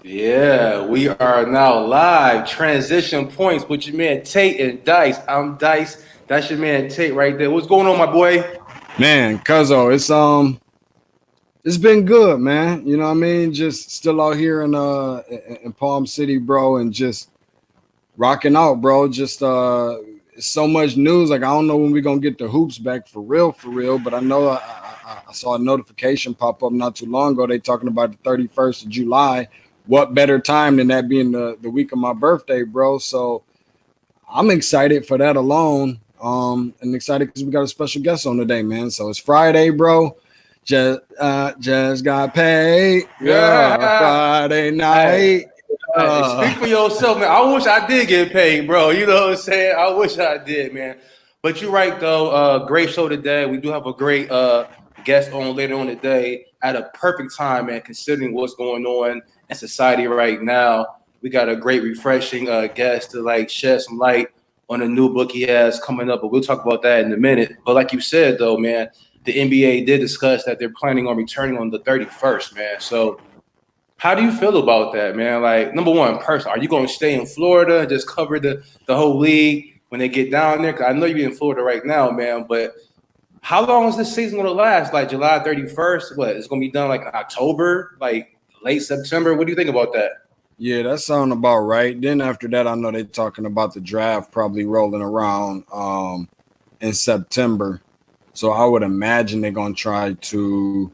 Yeah, we are now live. Transition points with your man Tate and Dice. I'm Dice. That's your man Tate right there. What's going on, my boy? Man, Cuzzo, it's been good, man. You know what I mean? Just still out here in Palm City, bro, and just rocking out, bro. Just so much news. Like I don't know when we're gonna get the hoops back for real. But I know I saw a notification pop up not too long ago. They talking about the 31st of July. What better time than that being the week of my birthday, bro? So I'm excited for that alone. And excited because we got a special guest on today, man. So it's Friday, bro. Just got paid. Yeah, Yeah. Friday Hey, night. hey, speak for yourself, man. I wish I did get paid, bro. You know what I'm saying? I wish I did, man. But you're right, though. Great show today. We do have a great guest on later on today at a perfect time, man, considering what's going on in society right now. We got a great, refreshing guest to like shed some light on a new book he has coming up, but we'll talk about that in a minute. But like you said, though, man, the NBA did discuss that they're planning on returning on the 31st, man. So how do you feel about that, man? Like, number one, person, are you going to stay in Florida and just cover the whole league when they get down there? Because I know you're in Florida right now, man, but how long is this season going to last? Like July 31st? What? It's going to be done like in October, like late September? What do you think about that? Yeah, that sound about right. Then after that, I know they're talking about the draft probably rolling around in September. So I would imagine they're gonna try to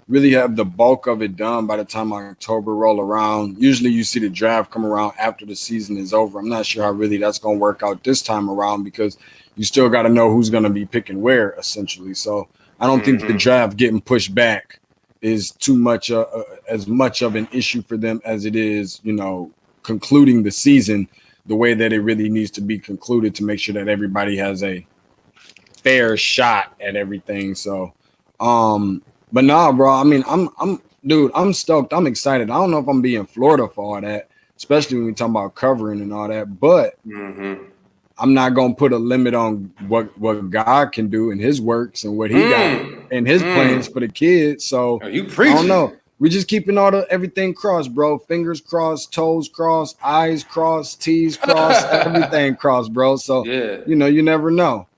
really have the bulk of it done by the time October roll around. Usually you see the draft come around after the season is over. I'm not sure how really that's going to work out this time around because you still got to know who's going to be picking where essentially. So I don't think the Mm-hmm. draft getting pushed back is too much as much of an issue for them as it is, concluding the season the way that it really needs to be concluded to make sure that everybody has a fair shot at everything. So, but nah, bro. I mean, dude. I'm stoked. I'm excited. I don't know if I'm being Florida for all that, especially when we talk about covering and all that. But Mm-hmm. I'm not gonna put a limit on what God can do in His works and what He got Mm. in His plans Mm. for the kids. So Are you I don't know. preaching? We just keeping all the everything crossed, bro. Fingers crossed, toes crossed, eyes crossed, T's crossed, everything crossed, bro. So Yeah. you never know.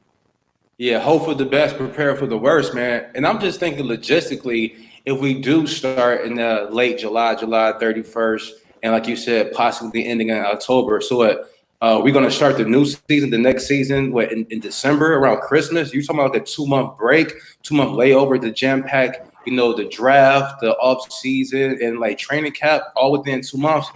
Yeah, hope for the best, prepare for the worst, man. And I'm just thinking logistically, if we do start in late July, July 31st, and like you said, possibly ending in October. So what? We're gonna start the new season, the next season, what in December around Christmas? You talking about the 2 month break, 2 month layover, the jam pack, the draft, the off season, and like training camp all within 2 months.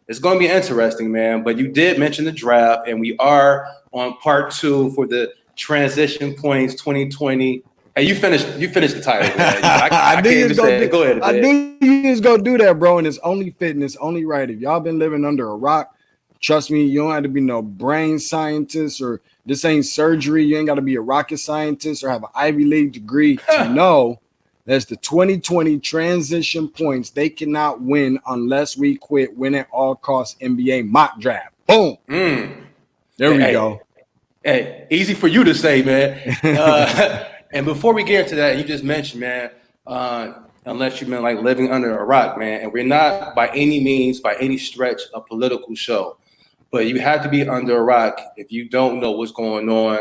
It's gonna be interesting, man. But you did mention the draft, and we are on part two for the transition points 2020. Hey, you finished the title, man. I I knew can't you even was gonna say do. it. Go ahead, I man. knew you was gonna do that, bro. And it's only fitting. It's only right. If y'all been living under a rock, trust me, you don't have to be no brain scientist or this ain't surgery. You ain't got to be a rocket scientist or have an Ivy League degree to know that's the 2020 transition points. They cannot win unless we quit win at all costs NBA mock draft. Boom. Mm. There Hey, we hey, go. hey, easy for you to say, man. And before we get into that, you just mentioned, man, unless you've been like living under a rock, man, and we're not by any means, by any stretch, a political show. But you have to be under a rock if you don't know what's going on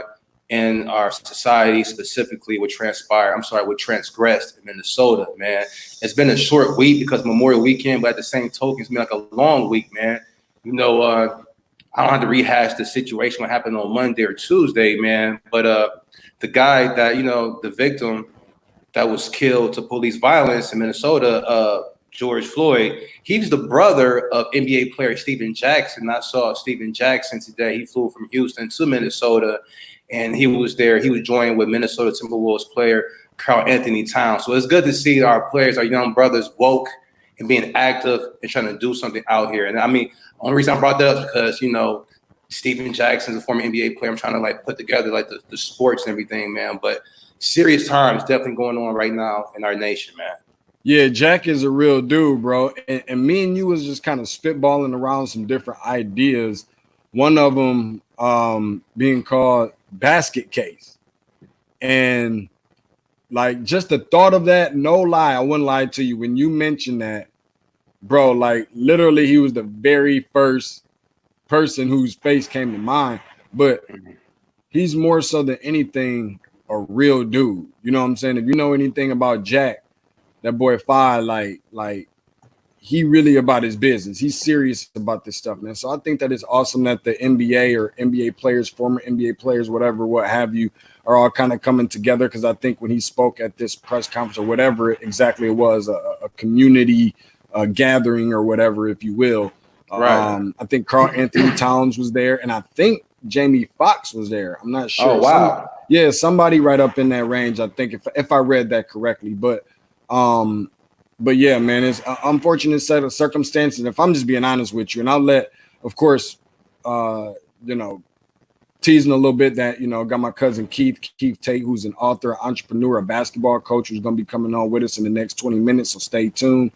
in our society, specifically what transgressed in Minnesota, man. It's been a short week because Memorial Weekend, but at the same token, it's been like a long week, man. You know, I don't have to rehash the situation what happened on Monday or Tuesday, man. But the guy that, the victim that was killed to police violence in Minnesota, George Floyd. He's the brother of NBA player Steven Jackson. I saw Steven Jackson today. He flew from Houston to Minnesota, and he was there. He was joined with Minnesota Timberwolves player Carl Anthony Towns. So it's good to see our players, our young brothers, woke and being active and trying to do something out here. And I mean, the only reason I brought that up is because Steven Jackson's a former NBA player. I'm trying to like put together like the sports and everything, man. But serious times definitely going on right now in our nation, man. Yeah, Jack is a real dude, bro. And me and you was just kind of spitballing around some different ideas. One of them being called basket case. And like just the thought of that, no lie, I wouldn't lie to you. When you mentioned that, bro, like literally he was the very first person whose face came to mind. But he's more so than anything a real dude. You know what I'm saying? If you know anything about Jack, that boy Fi, like he really about his business. He's serious about this stuff, man. So I think that it's awesome that the NBA or NBA players, former NBA players, whatever, what have you, are all kind of coming together. Because I think when he spoke at this press conference or whatever exactly it was, a community gathering or whatever, if you will. Right. I think Karl Anthony Towns was there, and I think Jamie Foxx was there. I'm not sure. Oh wow. Somebody right up in that range. I think if I read that correctly, but yeah, man, it's an unfortunate set of circumstances. If I'm just being honest with you, and I'll let, of course, teasing a little bit that, got my cousin Keith Tate, who's an author, entrepreneur, a basketball coach, who's going to be coming on with us in the next 20 minutes. So stay tuned.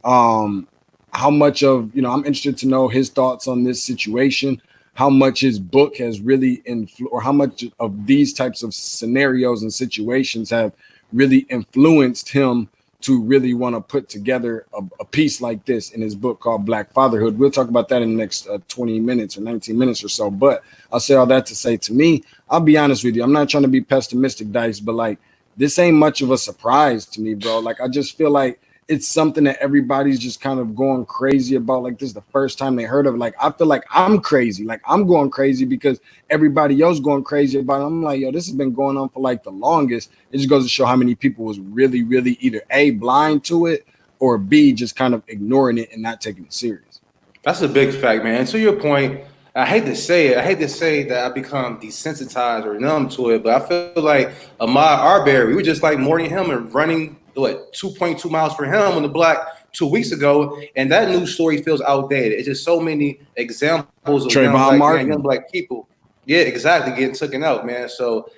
How much of, I'm interested to know his thoughts on this situation, how much his book has really or how much of these types of scenarios and situations have really influenced him to really want to put together a piece like this in his book called Black Fatherhood. We'll talk about that in the next 20 minutes or 19 minutes or so. But I'll say all that to say, to me, I'll be honest with you, I'm not trying to be pessimistic, Dice, but like, this ain't much of a surprise to me, bro. Like, I just feel like it's something that everybody's just kind of going crazy about. Like, this is the first time they heard of it. Like, I feel like I'm crazy. Like, I'm going crazy because everybody else going crazy about it. I'm like, yo, this has been going on for like the longest. It just goes to show how many people was really, really either A, blind to it, or B, just kind of ignoring it and not taking it serious. That's a big fact, man. And to your point, I hate to say it. I hate to say that I become desensitized or numb to it, but I feel like Ahmaud Arbery, we were just like mourning him and running 2.2 miles for him on the block 2 weeks ago, and that news story feels outdated. It's just so many examples of young black people. Yeah, exactly, getting taken out, man. So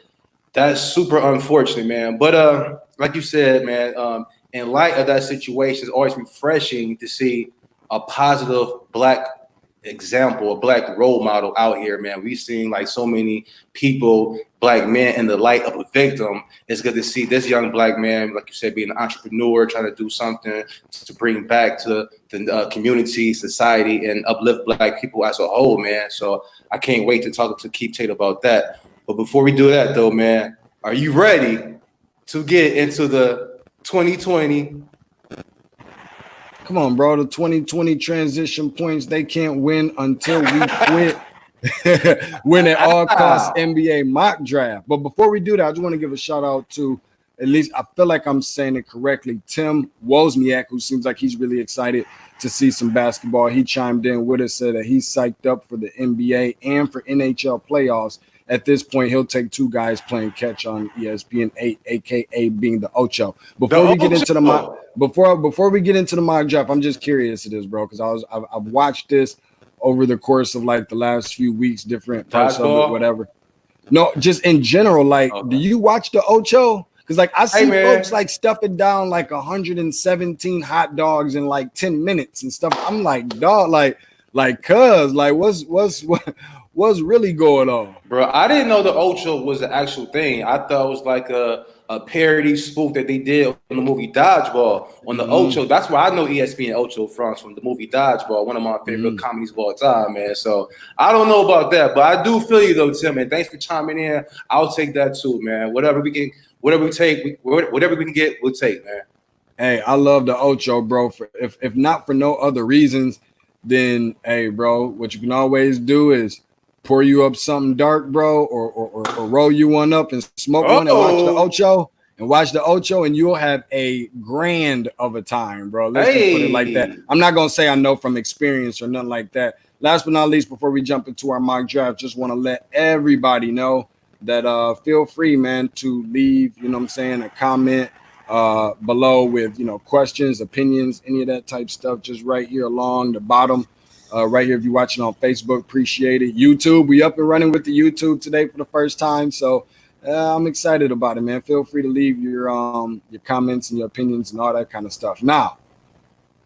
that's super unfortunate, man. But like you said, man, in light of that situation, it's always refreshing to see a positive black example, a black role model out here, man. We've seen like so many people, black men, in the light of a victim. It's good to see this young black man, like you said, being an entrepreneur, trying to do something to bring back to the community, society, and uplift black people as a whole, man. So I can't wait to talk to Keith Tate about that. But before we do that, though, man, are you ready to get into the 2020? Come on, bro. The 2020 transition points, they can't win until we quit. Win at all costs NBA mock draft. But before we do that, I just want to give a shout out to, at least I feel like I'm saying it correctly, Tim Wozniak, who seems like he's really excited to see some basketball. He chimed in with us, said that he's psyched up for the NBA and for NHL playoffs. At this point, he'll take two guys playing catch on ESPN 8, aka being the Ocho. Before we get into the mock draft, I'm just curious to this, bro, because I've watched this over the course of like the last few weeks, different parts of it, whatever. No, just in general, like, do you watch the Ocho? Because like I see folks like stuffing down like 117 hot dogs in like 10 minutes and stuff. I'm like, dog, what's really going on? Bro, I didn't know the Ocho was the actual thing. I thought it was like a parody spoof that they did on the movie Dodgeball on the Ocho. That's where I know ESPN Ocho from the movie Dodgeball, one of my favorite comedies of all time, man. So I don't know about that, but I do feel you though, Tim, and thanks for chiming in. I'll take that too, man. Whatever we can get, we'll take, man. Hey, I love the Ocho, bro. If not for no other reasons, then hey, bro, what you can always do is pour you up something dark, bro, or roll you one up and smoke one and watch the Ocho, and you'll have a grand of a time, bro. Let's just put it like that. I'm not gonna say I know from experience or nothing like that. Last but not least, before we jump into our mock draft, just want to let everybody know that feel free, man, to leave, a comment below with, questions, opinions, any of that type stuff, just right here along the bottom. Right here, if you're watching on Facebook, appreciate it. YouTube, we up and running with the YouTube today for the first time, so I'm excited about it, man. Feel free to leave your comments and your opinions and all that kind of stuff. Now,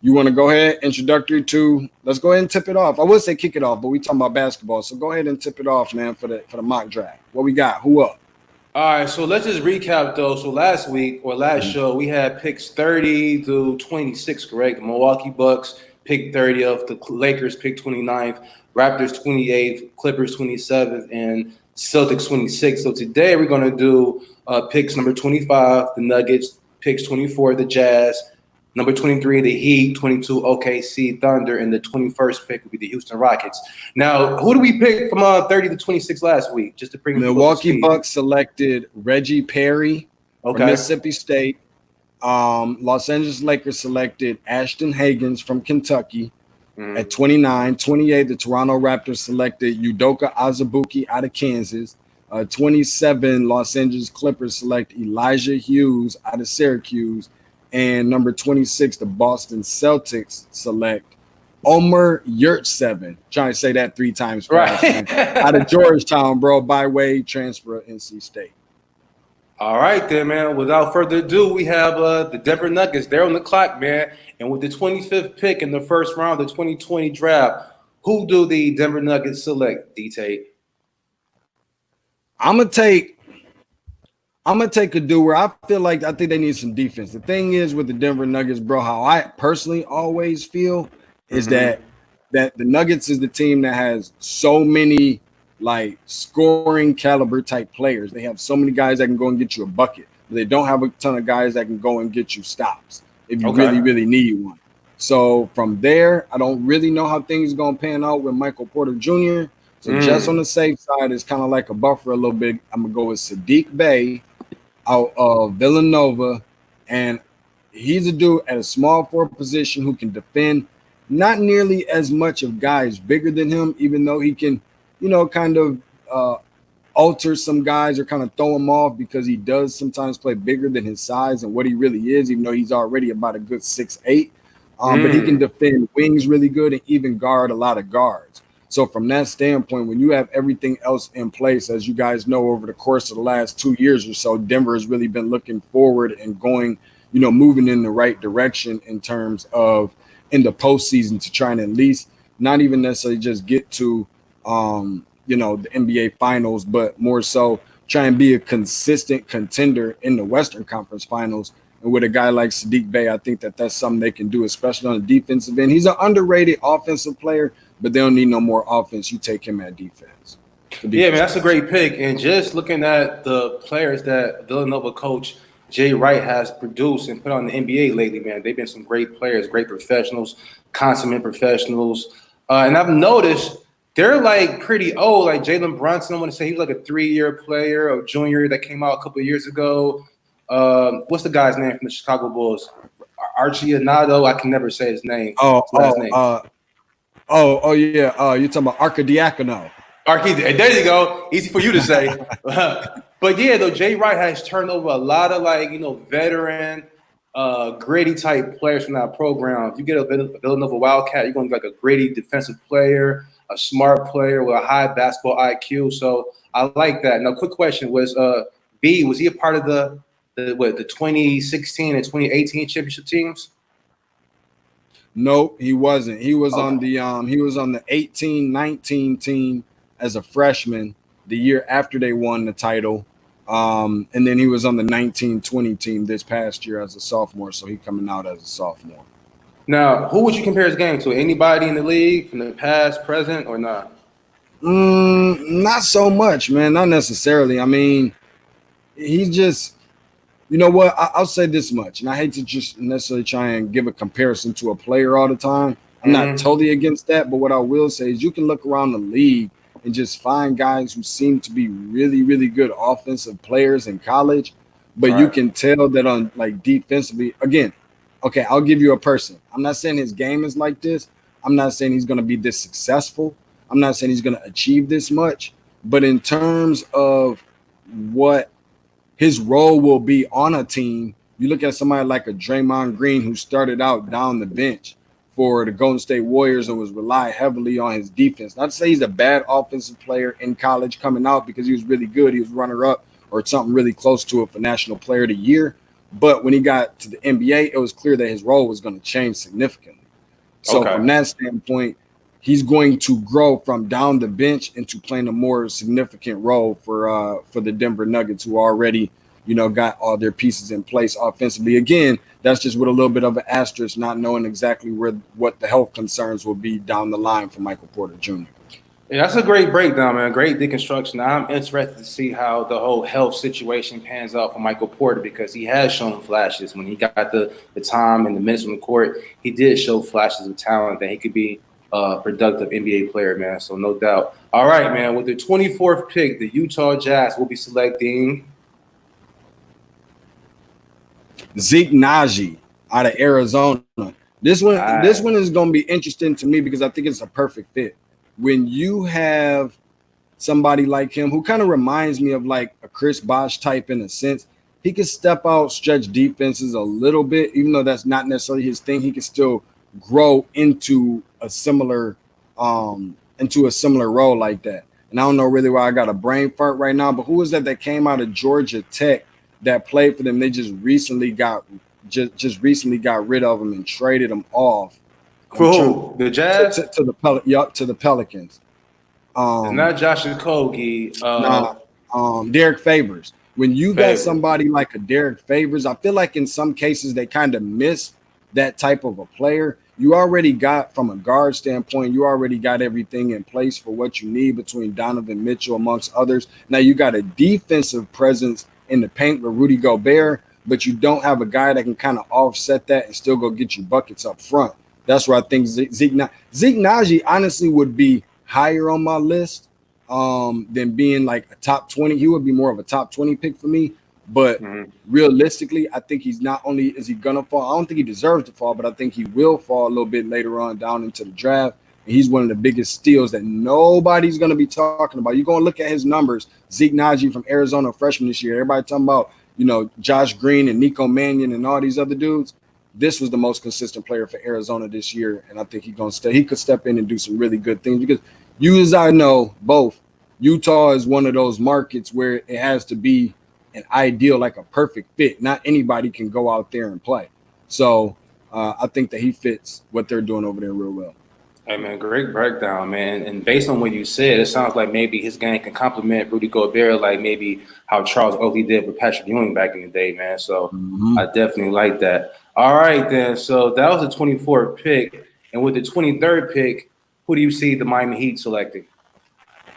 you want to go ahead, introductory to, let's go ahead and tip it off. I would say kick it off, but we talking about basketball, so go ahead and tip it off, man, for the mock draft. What we got? Who up? All right, so let's just recap though. So last week or last show, we had picks 30 through 26, correct? The Milwaukee Bucks picked 30th, the Lakers picked 29th, Raptors 28th, Clippers 27th, and Celtics 26th. So today we're going to do picks number 25, the Nuggets, picks 24, the Jazz, number 23, the Heat, 22, OKC Thunder, and the 21st pick would be the Houston Rockets. Now, who do we pick from 30 to 26 last week? Just to bring Milwaukee Bucks selected Reggie Perry from Mississippi State. Los Angeles Lakers selected Ashton Hagans from Kentucky at 29. 28, the Toronto Raptors selected Udoka Azubuike out of Kansas. 27, Los Angeles Clippers select Elijah Hughes out of Syracuse. And number 26, the Boston Celtics select Omer Yurtseven. Trying to say that 3 times fast. Right. Out of Georgetown, bro, by way transfer of NC State. All right, then, man. Without further ado, we have the Denver Nuggets. They're on the clock, man. And with the 25th pick in the first round of the 2020 draft, who do the Denver Nuggets select, D-Tate? I'm gonna take a dude where I think they need some defense. The thing is with the Denver Nuggets, bro, how I personally always feel is that the Nuggets is the team that has so many like scoring caliber type players. They have so many guys that can go and get you a bucket, but they don't have a ton of guys that can go and get you stops if you really need one. So from there, I don't really know how things are gonna pan out with Michael Porter Jr. So just on the safe side, it's kind of like a buffer a little bit. I'm gonna go with Sadiq Bey out of Villanova, and he's a dude at a small forward position who can defend not nearly as much of guys bigger than him, even though he can, kind of alter some guys or kind of throw him off because he does sometimes play bigger than his size and what he really is, even though he's already about a good 6'8". But he can defend wings really good and even guard a lot of guards. So from that standpoint, when you have everything else in place, as you guys know, over the course of the last 2 years or so, Denver has really been looking forward and going, moving in the right direction in terms of in the postseason to try and at least not even necessarily just get to, the NBA finals, but more so try and be a consistent contender in the Western Conference Finals. And with a guy like Sadiq Bey, I think that's something they can do, especially on the defensive end. He's an underrated offensive player, but they don't need no more offense. You take him at defense. Yeah, man, that's a great pick. And just looking at the players that Villanova coach Jay Wright has produced and put on the NBA lately, man, they've been some great players, great professionals, consummate professionals. And I've noticed they're like pretty old. Like Jalen Brunson, I want to say he was like a 3-year player or junior that came out a couple of years ago. What's the guy's name from the Chicago Bulls? Archie Anado. I can never say his name. Yeah. You're talking about Arcidiacono. There you go. Easy for you to say. But yeah, though, Jay Wright has turned over a lot of veteran, gritty type players from that program. If you get a Villanova Wildcat, you're going to be like a gritty defensive player, a smart player with a high basketball IQ. So I like that. Now, quick question: was he a part of the 2016 and 2018 championship teams? Nope, he wasn't. He was on the 18-19 team as a freshman the year after they won the title. And then he was on the 19-20 team this past year as a sophomore, so he's coming out as a sophomore. Now, who would you compare his game to? Anybody in the league from the past, present, or not? Not so much, man. Not necessarily. I mean, he's just – you know what? I'll say this much, and I hate to just necessarily try and give a comparison to a player all the time. I'm not totally against that, but what I will say is you can look around the league and just find guys who seem to be really, really good offensive players in college, but you can tell that on defensively. Again, okay, I'll give you a person. I'm not saying his game is like this. I'm not saying he's going to be this successful. I'm not saying he's going to achieve this much, but in terms of what his role will be on a team, you look at somebody like a Draymond Green who started out down the bench for the Golden State Warriors and was relying heavily on his defense. Not to say he's a bad offensive player in college coming out because he was really good. He was runner-up or something really close to it for National Player of the Year. But when he got to the NBA, it was clear that his role was going to change significantly. So from that standpoint, he's going to grow from down the bench into playing a more significant role for the Denver Nuggets, who already, got all their pieces in place offensively. Again, that's just with a little bit of an asterisk, not knowing exactly what the health concerns will be down the line for Michael Porter Jr. Yeah, that's a great breakdown, man. Great deconstruction. I'm interested to see how the whole health situation pans out for Michael Porter, because he has shown flashes when he got the time and the minutes on the court. He did show flashes of talent that he could be a productive NBA player, man. So no doubt. All right, man. With the 24th pick, the Utah Jazz will be selecting Zeke Naji out of Arizona. This one is going to be interesting to me because I think it's a perfect fit. When you have somebody like him who kind of reminds me of like a Chris Bosh type in a sense, he can step out, stretch defenses a little bit, even though that's not necessarily his thing. He can still grow into a similar role like that. And I don't know really why I got a brain fart right now, but who is that came out of Georgia Tech that played for them? They just recently got rid of him and traded him off. For the Jazz? To the Pelicans. It's not Josh Okogie. Derek Favors. When you got somebody like a Derek Favors, I feel like in some cases they kind of miss that type of a player. You already got, from a guard standpoint, you already got everything in place for what you need between Donovan Mitchell, amongst others. Now you got a defensive presence in the paint with Rudy Gobert, but you don't have a guy that can kind of offset that and still go get you buckets up front. That's where I think Zeke Naji honestly would be higher on my list than being like a top 20. He would be more of a top 20 pick for me. But realistically, I think he's not only is he going to fall, I don't think he deserves to fall, but I think he will fall a little bit later on down into the draft. And he's one of the biggest steals that nobody's going to be talking about. You're going to look at his numbers. Zeke Naji from Arizona, freshman this year. Everybody talking about, Josh Green and Nico Mannion and all these other dudes. This was the most consistent player for Arizona this year, and I think he could step in and do some really good things, because you, as I know, both, Utah is one of those markets where it has to be an ideal, like a perfect fit. Not anybody can go out there and play. So I think that he fits what they're doing over there real well. Hey, man, great breakdown, man. And based on what you said, it sounds like maybe his game can complement Rudy Gobert, like maybe how Charles Oakley did with Patrick Ewing back in the day, man. So I definitely like that. All right, then. So that was the 24th pick. And with the 23rd pick, who do you see the Miami Heat selecting?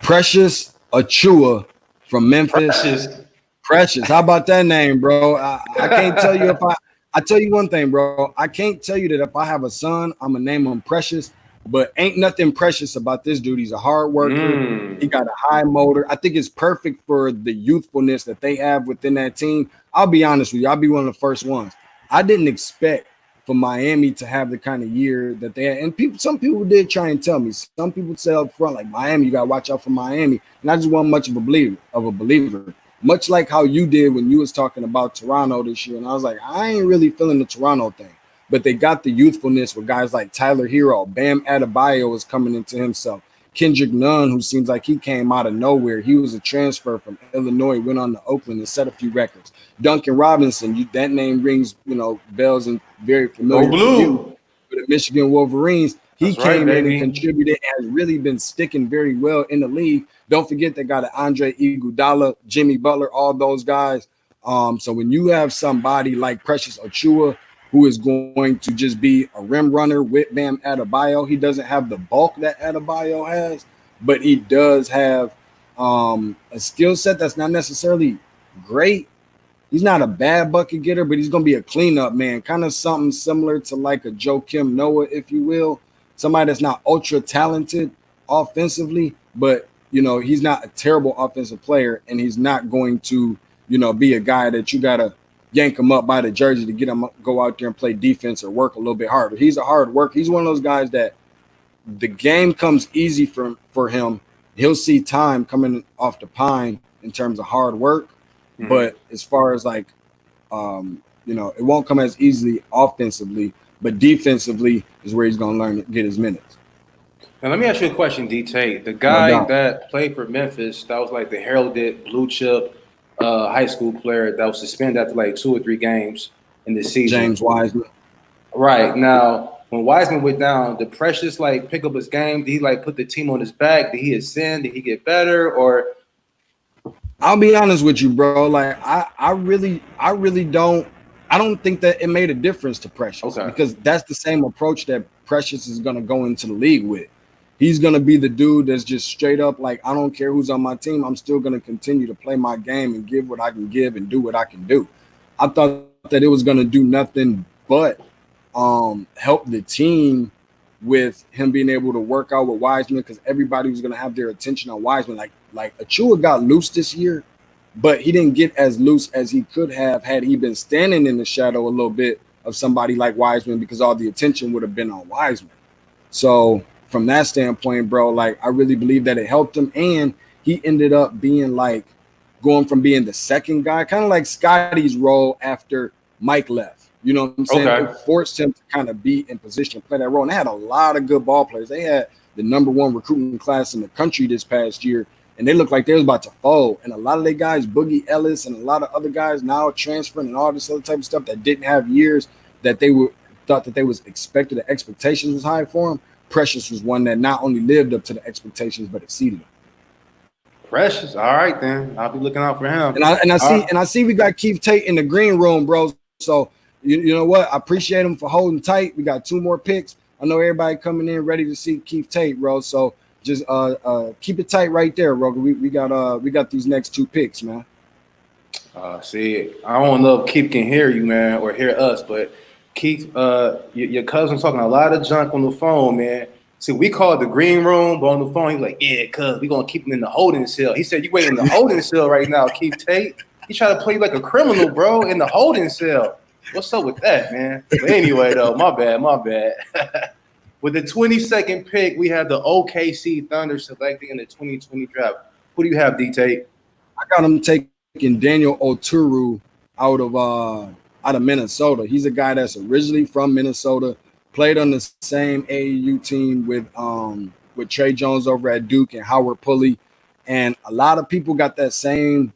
Precious Achiuwa from Memphis. Precious. How about that name, bro? I can't tell you I tell you one thing, bro. I can't tell you that if I have a son, I'm going to name him Precious. But ain't nothing precious about this dude. He's a hard worker. He got a high motor. I think it's perfect for the youthfulness that they have within that team. I'll be honest with you. I'll be one of the first ones. I didn't expect for Miami to have the kind of year that they had. And some people did try and tell me. Some people said up front, like, Miami, you got to watch out for Miami. And I just wasn't much of a believer. Much like how you did when you was talking about Toronto this year. And I was like, I ain't really feeling the Toronto thing. But they got the youthfulness with guys like Tyler Hero. Bam Adebayo is coming into himself. Kendrick Nunn, who seems like he came out of nowhere. He was a transfer from Illinois, went on to Oakland and set a few records. Duncan Robinson, that name rings, bells and very familiar to you. For the Michigan Wolverines, he came in and contributed and has really been sticking very well in the league. Don't forget they got an Andre Iguodala, Jimmy Butler, all those guys. So when you have somebody like Precious Achiuwa, who is going to just be a rim runner with Bam Adebayo. He doesn't have the bulk that Adebayo has, but he does have a skill set that's not necessarily great. He's not a bad bucket getter, but he's going to be a cleanup man, kind of something similar to like a Joakim Noah, if you will. Somebody that's not ultra talented offensively, but, he's not a terrible offensive player, and he's not going to, be a guy that you got to yank him up by the jersey to get him go out there and play defense or work a little bit harder. He's a hard worker. He's one of those guys that the game comes easy for him. He'll see time coming off the pine in terms of hard work. But as far as like, it won't come as easily offensively, but defensively is where he's going to learn to get his minutes. Now, let me ask you a question, D. Tate. The guy that played for Memphis, that was like the heralded blue chip high school player that was suspended after like 2 or 3 games in the season. James Wiseman. Right. Now, when Wiseman went down, did Precious like pick up his game? Did he like put the team on his back? Did he ascend? Did he get better? Or I'll be honest with you, bro. Like I really don't. I don't think that it made a difference to Precious okay, because that's the same approach that Precious is gonna go into the league with. He's gonna be the dude that's just straight up like, I don't care who's on my team. I'm still gonna continue to play my game and give what I can give and do what I can do. I thought that it was gonna do nothing but help the team with him being able to work out with Wiseman because everybody was going to have their attention on Wiseman. Like Achua got loose this year, but he didn't get as loose as he could have had he been standing in the shadow a little bit of somebody like Wiseman because all the attention would have been on Wiseman. So from that standpoint, bro, like I really believe that it helped him, and he ended up being like going from being the second guy, kind of like Scotty's role after Mike left. You know what I'm saying? Okay. It forced him to kind of be in position to play that role. And they had a lot of good ball players. They had the #1 recruiting class in the country this past year, and they looked like they was about to fold. And a lot of their guys, Boogie Ellis and a lot of other guys now transferring and all this other type of stuff that didn't have years that they were thought that they was expected, the expectations was high for him. Precious was one that not only lived up to the expectations, but exceeded them. Precious. All right, then I'll be looking out for him. And I see we got Keith Tate in the green room, bro. So you know what? I appreciate him for holding tight. We got 2 more picks. I know everybody coming in ready to see Keith Tate, bro. So just keep it tight right there, bro. We got these next 2 picks, man. See, I don't know if Keith can hear you, man, or hear us, but Keith, your cousin's talking a lot of junk on the phone, man. See, we call it the green room, but on the phone, he's like, yeah, cuz we're going to keep him in the holding cell. He said, you wait in the holding cell right now, Keith Tate. He try to play you like a criminal, bro, in the holding cell. What's up with that, man? But anyway, though, my bad. With the 22nd pick, we have the OKC Thunder selecting in the 2020 draft. Who do you have, D-Tate? I got him taking Daniel Oturu out of Minnesota. He's a guy that's originally from Minnesota, played on the same AAU team with Trey Jones over at Duke and Howard Pulley. And a lot of people got that same,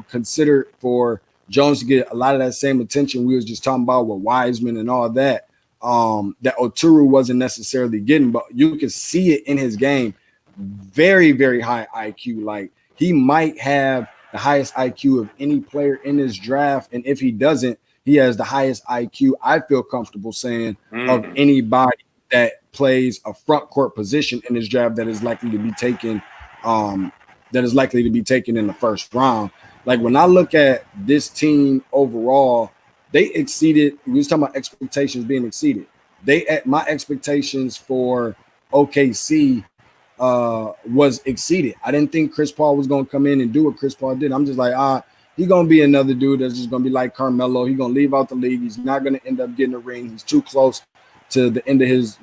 considered for Jones to get a lot of that same attention we was just talking about with Wiseman and all that, that Oturu wasn't necessarily getting, but you can see it in his game. Very, very high IQ. Like he might have the highest IQ of any player in this draft. And if he doesn't, he has the highest IQ, I feel comfortable saying, of anybody that plays a front court position in this draft that is likely to be taken in the first round. Like when I look at this team overall, they exceeded. We was talking about expectations being exceeded. My expectations for OKC was exceeded. I didn't think Chris Paul was going to come in and do what Chris Paul did. I'm just like, he's going to be another dude that's just going to be like Carmelo. He's going to leave out the league. He's not going to end up getting a ring. He's too close to the end of his,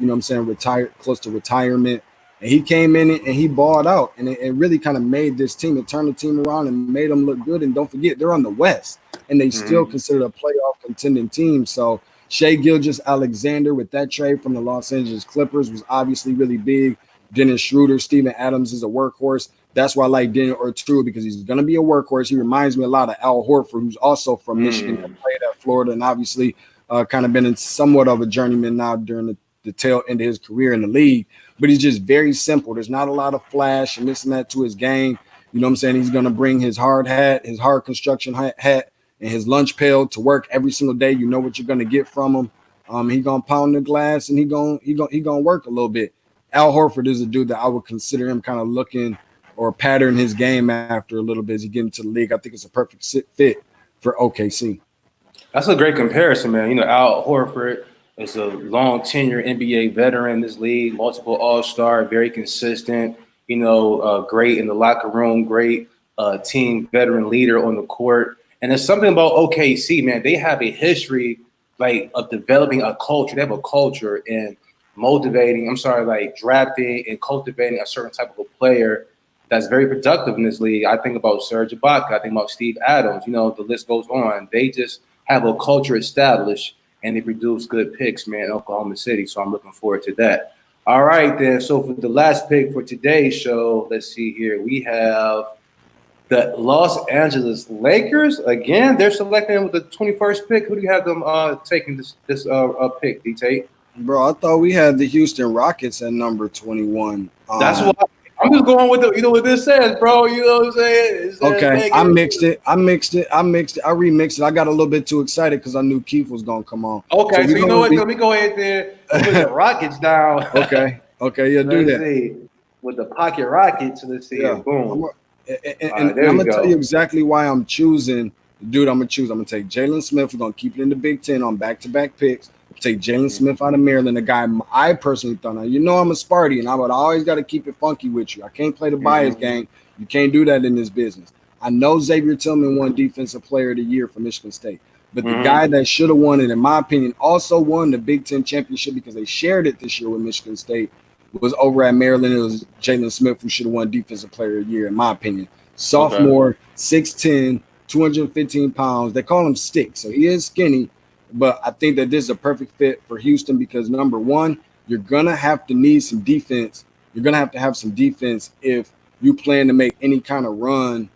close to retirement. And he came in and he balled out. And it really kind of made this team, it turned the team around and made them look good. And don't forget, they're on the West. And they still considered a playoff contending team. So Shai Gilgeous-Alexander with that trade from the Los Angeles Clippers was obviously really big. Dennis Schroeder, Steven Adams is a workhorse. That's why I like Daniel Oturu, because he's going to be a workhorse. He reminds me a lot of Al Horford, who's also from Michigan and played at Florida and obviously kind of been in somewhat of a journeyman now during the tail end of his career in the league. But he's just very simple. There's not a lot of flash and this and that to his game. You know what I'm saying? He's going to bring his hard hat, his hard construction hat, and his lunch pail to work every single day. You know what you're going to get from him. He's going to pound the glass and he's going to work a little bit. Al Horford is a dude that I would consider him kind of looking or pattern his game after a little bit as he get into the league. I think it's a perfect fit for OKC. That's a great comparison, man. Al Horford is a long tenure NBA veteran in this league, multiple All-Star, very consistent, great in the locker room, great team veteran leader on the court. And there's something about OKC, man. They have a history of developing a culture. They have a culture and drafting and cultivating a certain type of a player that's very productive in this league. I think about Serge Ibaka. I think about Steve Adams. The list goes on. They just have a culture established, and they produce good picks, man, in Oklahoma City. So I'm looking forward to that. All right, then. So for the last pick for today's show, let's see here. We have the Los Angeles Lakers. Again, they're selecting with the 21st pick. Who do you have them taking this pick, D-Tate? Bro, I thought we had the Houston Rockets at number 21. That's why I'm just going with what this says, bro. You know what I'm saying? It says Okay, I Vegas. mixed it. I remixed it. I got a little bit too excited because I knew Keith was gonna come on. Okay, so you know what? Be... Let me go ahead there and put the Rockets down. Okay, yeah, do Let's that. see. With the pocket Rockets, let's see. Yeah, Boom. and I'm gonna tell you exactly why I'm choosing the dude. I'm gonna take Jalen Smith. We're gonna keep it in the Big Ten on back-to-back picks. Take Jalen Smith out of Maryland, a guy I personally thought. Now, you know I'm a Sparty, and I would always got to keep it funky with you. I can't play the bias game. You can't do that in this business. I know Xavier Tillman won Defensive Player of the Year for Michigan State, but the guy that should have won it, in my opinion, also won the Big Ten championship because they shared it this year with Michigan State, was over at Maryland. It was Jalen Smith who should have won Defensive Player of the Year, in my opinion. Sophomore, 6'10", 215 pounds. They call him Stick, so he is skinny. But I think that this is a perfect fit for Houston because, number one, you're going to have to need some defense. You're going to have some defense if you plan to make any kind of run,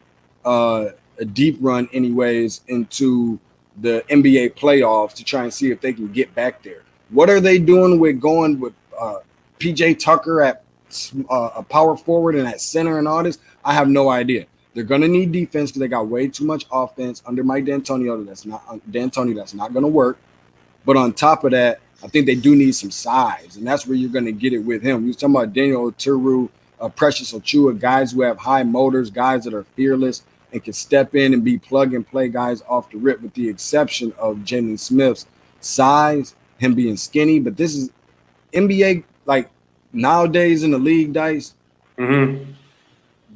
a deep run anyways, into the NBA playoffs to try and see if they can get back there. What are they doing with going with PJ Tucker at a power forward and at center and all this? I have no idea. They're going to need defense because they got way too much offense under Mike D'Antonio. That's not going to work. But on top of that, I think they do need some size, and that's where you're going to get it with him. We was talking about Daniel Oturu, Precious Ochua, guys who have high motors, guys that are fearless and can step in and be plug-and-play guys off the rip, with the exception of Jalen Smith's size, him being skinny. But this is NBA, like nowadays in the league, Dice.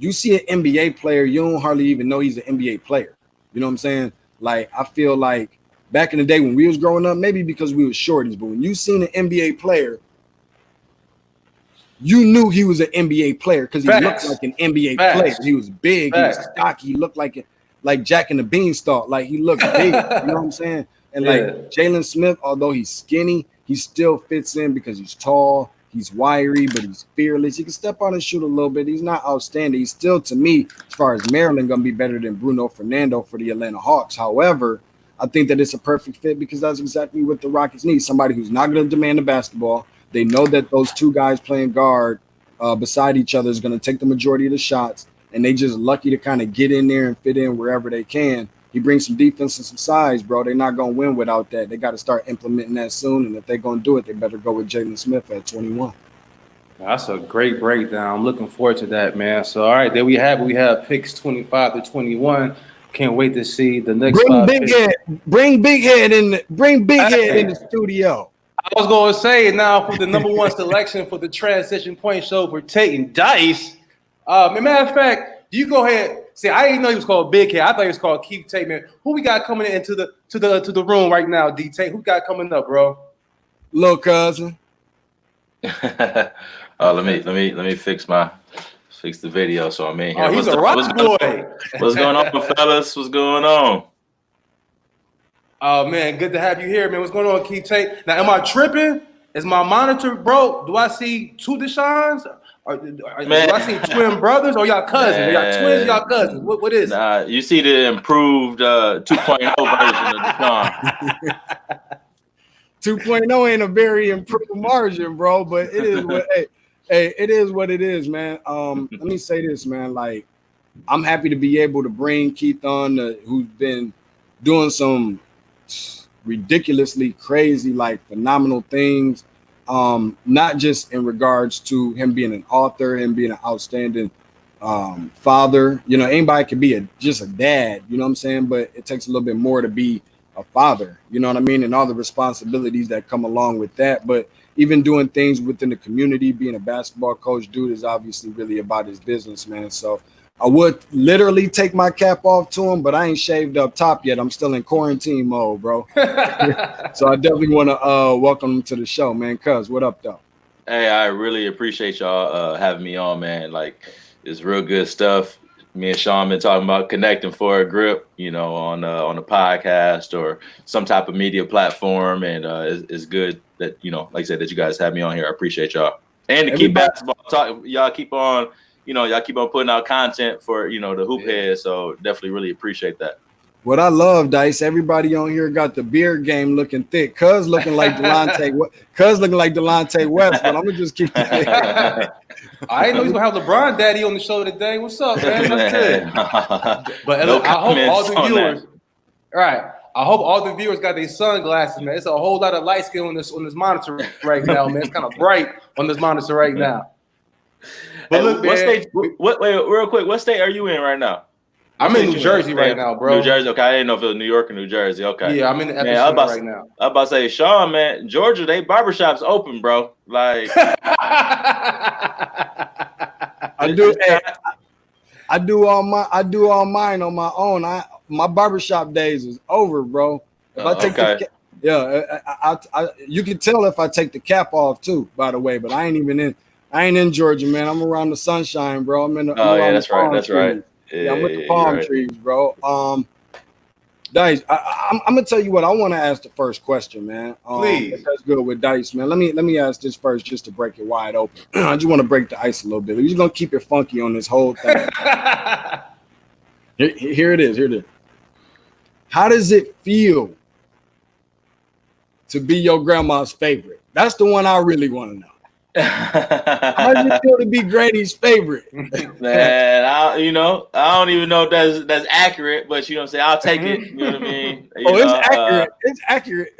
You see an NBA player, you don't hardly even know he's an NBA player. You know what I'm saying? Like, I feel like back in the day when we was growing up, maybe because we was shorties, but when you seen an NBA player, you knew he was an NBA player because he looked like an NBA player. He was big, he was stocky, he looked like Jack and the Beanstalk. Like, he looked big, you know what I'm saying? And like Jalen Smith, although he's skinny, he still fits in because he's tall. He's wiry, but he's fearless. He can step out and shoot a little bit. He's not outstanding. He's still, to me, as far as Maryland, going to be better than Bruno Fernando for the Atlanta Hawks. However, I think that it's a perfect fit because that's exactly what the Rockets need. Somebody who's not going to demand the basketball. They know that those two guys playing guard beside each other is going to take the majority of the shots, and they just lucky to kind of get in there and fit in wherever they can. He brings some defense and some size, bro. They're not going to win without that. They got to start implementing that soon, and if they're going to do it, they better go with Jalen Smith at 21. That's a great breakdown. I'm looking forward to that, man. So, all right, there we have it. We have picks 25 to 21. Can't wait to see the next Bring Big Head in the studio. I was going to say now for the number one selection for the Transition Point Show for Tate and Dice. Matter of fact, you go ahead. See, I didn't know he was called Big Head. I thought he was called Keith Tate, man. Who we got coming into the room right now, D Tate? Who got coming up, bro? Little cousin. Let me fix the video so I'm in here. Oh, he's a rock boy. What's going on, fellas? What's going on? Oh man, good to have you here, man. What's going on, Keith Tate? Now, am I tripping? Is my monitor broke? Do I see two DeShauns? Or do I see twin brothers or y'all cousins? Are y'all twins? Y'all cousins? What is it? Nah, you see the improved 2.0 version of DeShaun. 2.0 ain't a very improved margin, bro, but it is what it is what it is, man. Let me say this, man. Like, I'm happy to be able to bring Keith on, who's been doing some ridiculously crazy, like phenomenal things. Not just in regards to him being an author, him being an outstanding father. You know, anybody could be just a dad, you know what I'm saying? But it takes a little bit more to be a father, you know what I mean? And all the responsibilities that come along with that. But even doing things within the community, being a basketball coach, dude is obviously really about his business, man. So I would literally take my cap off to him, but I ain't shaved up top yet. I'm still in quarantine mode, bro. So I definitely want to welcome him to the show, man. Cuz, what up, though? Hey, I really appreciate y'all having me on, man. Like, it's real good stuff. Me and Sean been talking about connecting for a grip, you know, on a podcast or some type of media platform, and it's good that, you know, like I said, that you guys have me on here. I appreciate y'all, and to keep basketball talk. Y'all keep on putting out content for, you know, the hoop heads. So definitely really appreciate that. What I love, Dice, everybody on here got the beard game looking thick. Cuz looking like Delonte West, but I'm gonna just keep it. I didn't know he's gonna have LeBron Daddy on the show today. What's up, man? That's good. But No look, I hope all comments the on viewers, that. right? I hope all the viewers got their sunglasses, man. It's a whole lot of light skin on this monitor right now, man. It's kind of bright on this monitor right now. But Hey, look, what man, state? Wait, real quick. What state are you in right now? I'm in New Jersey right now, bro. New Jersey. Okay, I didn't know if it was New York or New Jersey. Okay. Yeah, I'm in the Man, epicenter right now. I was about to say, Sean, man, Georgia, they barbershops open, bro. Like, I do all mine on my own. My barbershop days is over, bro. If I take you can tell if I take the cap off too, by the way, but I ain't in Georgia, man. I'm around the sunshine, bro. I'm in the that's right. Yeah, I'm with the palm trees, bro. Dice, I'm gonna tell you what I want to ask the first question, man. Please. That's good with Dice, man. Let me ask this first, just to break it wide open. I just want to break the ice a little bit. We're just gonna keep it funky on this whole thing. Here it is. How does it feel to be your grandma's favorite? That's the one I really want to know. How does it feel to be Granny's favorite? Man, I don't even know if that's accurate, but you know what I'm saying, I'll take it. You know what I mean? It's accurate.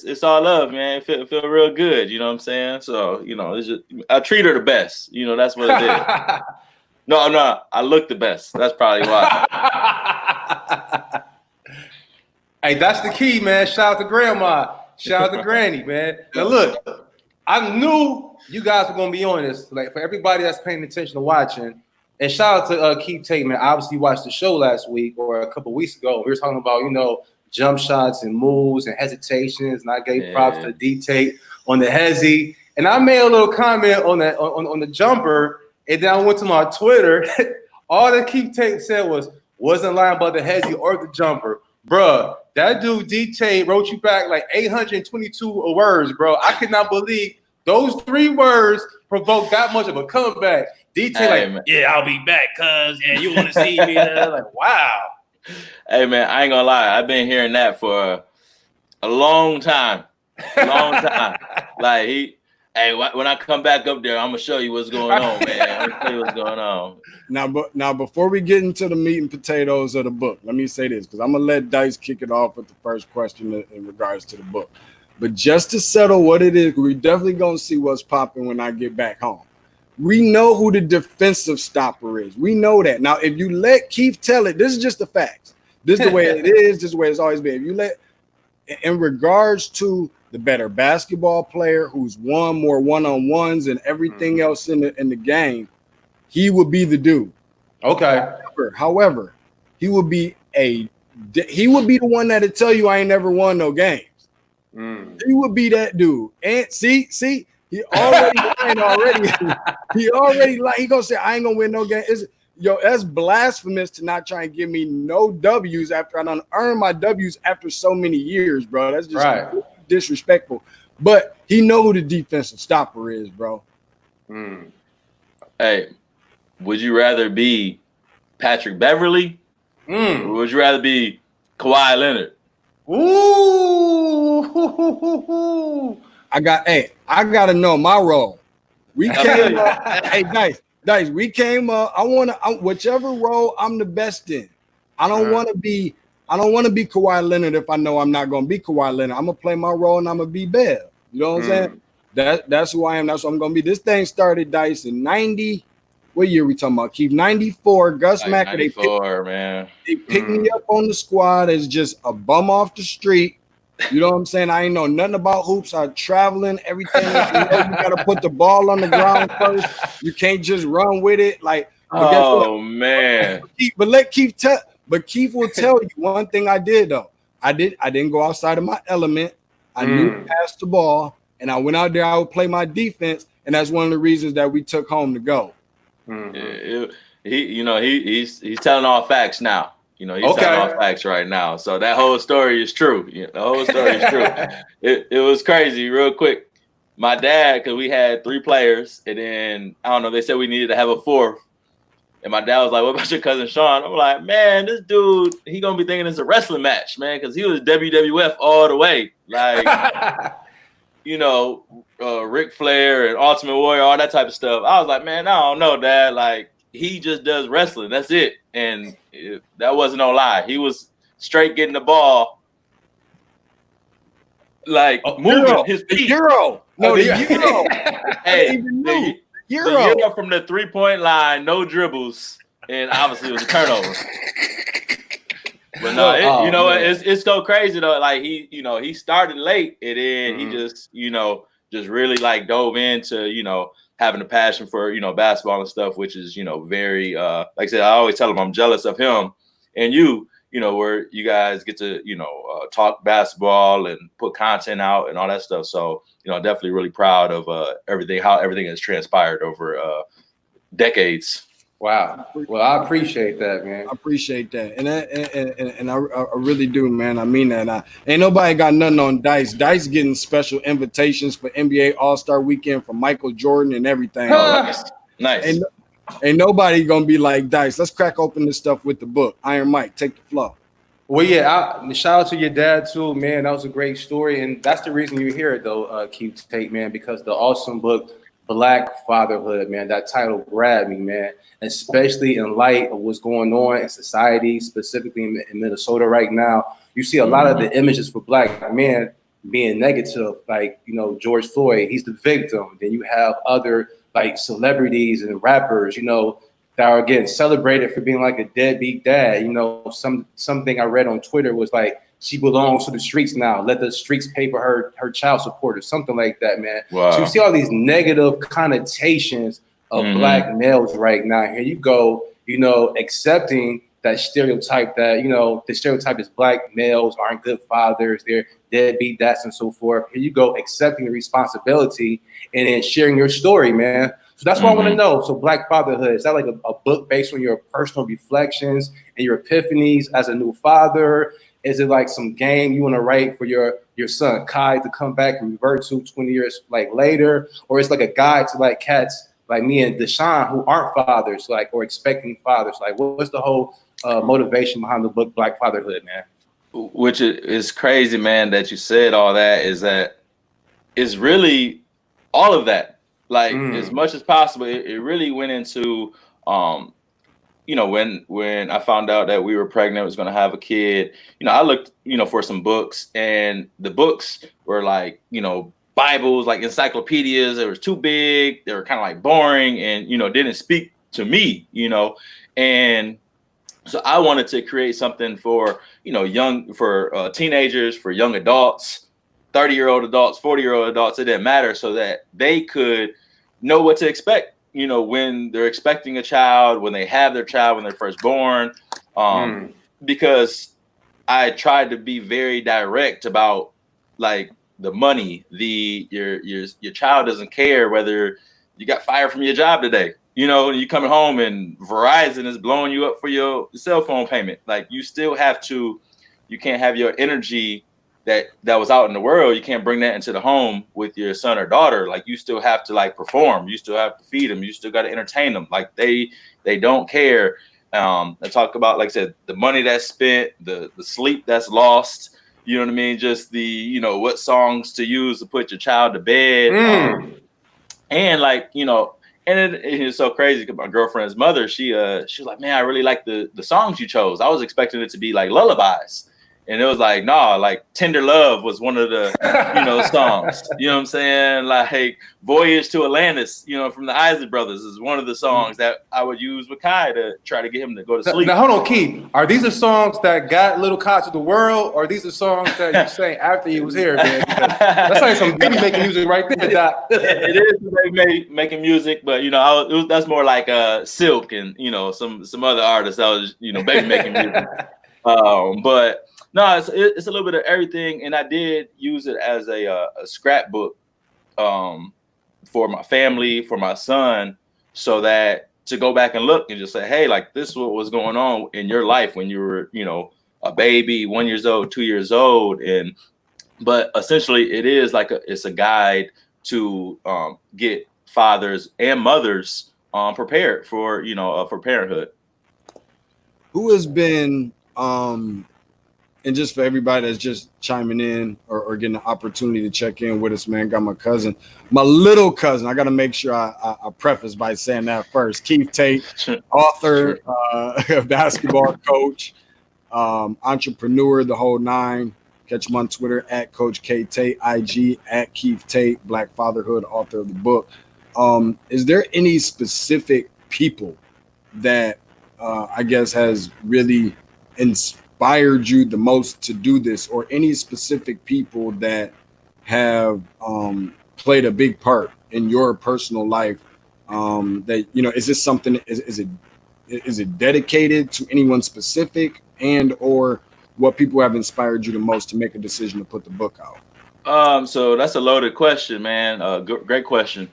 It's all love, man. It feel real good. You know what I'm saying? So it's just, I treat her the best. That's what it is. No, I look the best. That's probably why. Hey, that's the key, man. Shout out to grandma. Shout out to Granny, man. Now look, I knew you guys were gonna be on this. Like, for everybody that's paying attention to watching, and shout out to Keith Tate, man. Obviously, you watched the show last week or a couple weeks ago. We were talking about jump shots and moves and hesitations, and I gave props to D Tate on the hezzy, and I made a little comment on that on the jumper, and then I went to my Twitter. All that Keith Tate said wasn't lying about the hezzy or the jumper. Bruh, that dude D-Tate wrote you back like 822 words, bro. I could not believe those 3 words provoked that much of a comeback. D-Tate yeah, I'll be back, cuz, and you want to see me there. Like, wow. Hey, man, I ain't gonna lie. I've been hearing that for a long time. Like, when I come back up there, I'm gonna show you what's going on, man. I'm gonna tell you what's going on. Now, before we get into the meat and potatoes of the book, let me say this, because I'm gonna let Dice kick it off with the first question in regards to the book. But just to settle what it is, we're definitely gonna see what's popping when I get back home. We know who the defensive stopper is. We know that. Now, if you let Keith tell it, this is just the facts. This is the way it is. This is the way it's always been. If you let, in regards to the better basketball player who's won more one-on-ones and everything else in the game, he would be the dude. Okay. However, he would be the one that'll tell you I ain't never won no games. He would be that dude. And see, he already lying already. He gonna say I ain't gonna win no game. That's blasphemous to not try and give me no W's after I done earned my W's after so many years, bro. That's just disrespectful. But he know who the defensive stopper is, bro. Hey, would you rather be Patrick Beverly or would you rather be Kawhi Leonard? Ooh. I gotta know my role. We came up. Hey, Dice, we came up. I whichever role I'm the best in. I don't want to be Kawhi Leonard if I know I'm not gonna be Kawhi Leonard. I'm gonna play my role and I'm gonna be Bev. You know what I'm saying? That's who I am. That's what I'm gonna be. This thing started, Dice, in 90. What year we talking about? Keep 94. Gus Macker. 94, man. They picked me up on the squad as just a bum off the street. You know what I'm saying? I ain't know nothing about hoops. I'm traveling, everything. You gotta put the ball on the ground first. You can't just run with it. Like, man. But let Keith tell. But Keith will tell you one thing I did though. I didn't go outside of my element. I knew to pass the ball, and I went out there. I would play my defense, and that's one of the reasons that we took home to go. He's telling all facts now. He's telling all facts right now. So that whole story is true. The whole story is true. It was crazy. Real quick, my dad, because we had 3 players, and then I don't know. They said we needed to have a 4th. And my dad was like, "What about your cousin Sean?" I'm like, "Man, this dude, he gonna be thinking it's a wrestling match, man, because he was WWF all the way, like, Ric Flair and Ultimate Warrior, all that type of stuff." I was like, "Man, I don't know, Dad. Like, he just does wrestling. That's it." And that wasn't no lie. He was straight getting the ball, like moving his feet. The Euro. No, the Euro. Hey, the Euro from the 3-point line, no dribbles, and obviously it was a turnover. But no, it's so crazy though. Like he started late, and then he just really like dove into having a passion for basketball and stuff, which is very like I said, I always tell him I'm jealous of him and where you guys get to talk basketball and put content out and all that stuff. So definitely really proud of how everything has transpired over decades. Wow. Well, I appreciate that, man. I appreciate that, and I really do, man. I mean that. Ain't nobody got nothing on Dice. Dice getting special invitations for NBA All-Star Weekend from Michael Jordan and everything. Nice. Ain't nobody gonna be like Dice. Let's crack open this stuff with the book. Iron Mike, take the floor. Well, yeah, shout out to your dad too, man. That was a great story, and that's the reason you hear it though, Keith Tate, man, because the awesome book Black Fatherhood, man, that title grabbed me, man, especially in light of what's going on in society, specifically in Minnesota right now. You see a lot of the images for Black men being negative, like, George Floyd, he's the victim. Then you have other like celebrities and rappers, that are getting celebrated for being like a deadbeat dad. Something I read on Twitter was like, she belongs to the streets now. Let the streets pay for her child support or something like that, man. Wow. So you see all these negative connotations of Black males right now. Here you go, accepting that stereotype that, the stereotype is Black males aren't good fathers, they're deadbeat dads and so forth. Here you go, accepting the responsibility and then sharing your story, man. So that's what I want to know. So Black Fatherhood, is that like a book based on your personal reflections and your epiphanies as a new father? Is it like some game you want to write for your son Kai to come back and revert to 20 years like later? Or it's like a guide to like cats like me and DeShaun who aren't fathers, like, or expecting fathers? Like, what's the whole motivation behind the book Black Fatherhood, man? Which is crazy, man, that you said all that. Is that it's really all of that. Like, as much as possible, it really went into when I found out that we were pregnant, was going to have a kid, I looked, for some books, and the books were like, Bibles, like encyclopedias. They were too big. They were kind of like boring and, didn't speak to me, and so I wanted to create something for, for teenagers, for young adults, 30-year-old adults, 40-year-old adults, it didn't matter, so that they could know what to expect, when they're expecting a child, when they have their child, when they're first born. Because I tried to be very direct about like the money, your child doesn't care whether you got fired from your job today. You coming home and Verizon is blowing you up for your cell phone payment. Like, you still have to, you can't have your energy that was out in the world. You can't bring that into the home with your son or daughter. Like, you still have to like perform. You still have to feed them. You still got to entertain them. Like, they don't care. I talk about, like I said, the money that's spent, the sleep that's lost. You know what I mean? Just the, what songs to use to put your child to bed. And like, and it's so crazy because my girlfriend's mother, she was like, "Man, I really like the songs you chose. I was expecting it to be like lullabies." And it was like, no, like Tender Love was one of the, songs. You know what I'm saying? Like Voyage to Atlantis, from the Isley Brothers is one of the songs that I would use with Kai to try to get him to go to sleep. Now, hold on, Keith. Are these the songs that got little Kai to the world, or are these the songs that you sang after he was here, man? Because that's like some baby making music right there, Doc. It is baby making music, but, that's more like Silk and, some other artists that was, baby making music. But no, it's a little bit of everything, and I did use it as a scrapbook for my family, for my son, so that to go back and look and just say, hey, like, this is what was going on in your life when you were, a baby, 1 year old, 2 years old, but essentially it is like it's a guide to get fathers and mothers prepared for for parenthood. Who has been and just for everybody that's just chiming in or getting the opportunity to check in with us, man, got my little cousin. I got to make sure I preface by saying that first. Keith Tate, author, basketball coach, entrepreneur, the whole nine. Catch him on Twitter at Coach K Tate, IG at Keith Tate, Black Fatherhood, author of the book. Is there any specific people that I guess has really inspired you the most to do this, or any specific people that have played a big part in your personal life? That is this something? Is it dedicated to anyone specific, and or what people have inspired you the most to make a decision to put the book out? So that's a loaded question, man. Great question.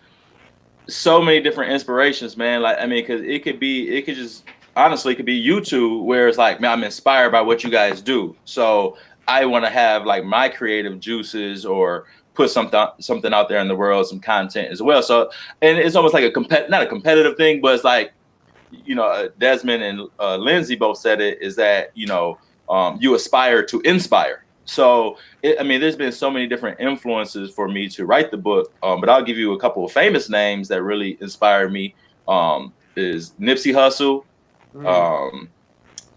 So many different inspirations, man. Like, I mean, because it could just honestly, it could be YouTube, where it's like, man, I'm inspired by what you guys do. So I want to have like my creative juices or put something out there in the world, some content as well. So, and it's almost like not a competitive thing, but it's like, Desmond and Lindsay both said it, is that, you aspire to inspire. So, there's been so many different influences for me to write the book. But I'll give you a couple of famous names that really inspired me. Is Nipsey Hussle,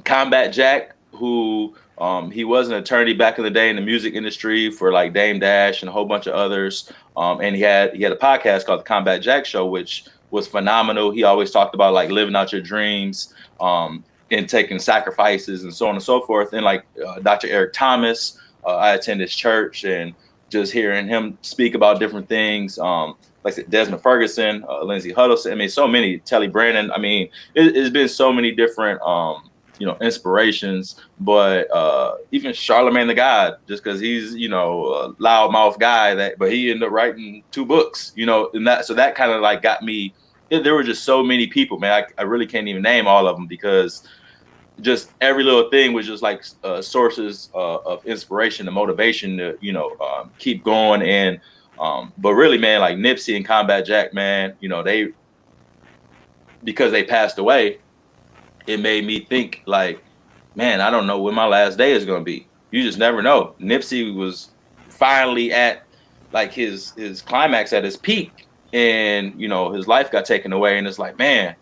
Combat Jack, who he was an attorney back in the day in the music industry for like Dame Dash and a whole bunch of others. And he had a podcast called the Combat Jack Show, which was phenomenal. He always talked about like living out your dreams, and taking sacrifices and so on and so forth. And like Dr. Eric Thomas, I attend his church, and just hearing him speak about different things. Like I said, Desmond Ferguson, Lindsey Huddleston. So many, Telly Brandon. It's been so many different, inspirations. But even Charlamagne the God, just because he's, a loudmouth guy, but he ended up writing 2 books, and that kind of like got me. There were just so many people, man. I really can't even name all of them, because just every little thing was just like sources of inspiration and motivation to, keep going. And but really, man, like Nipsey and Combat Jack, man, because they passed away, it made me think like, man, I don't know when my last day is going to be. You just never know. Nipsey was finally at like his climax, at his peak, and his life got taken away, and it's like, man,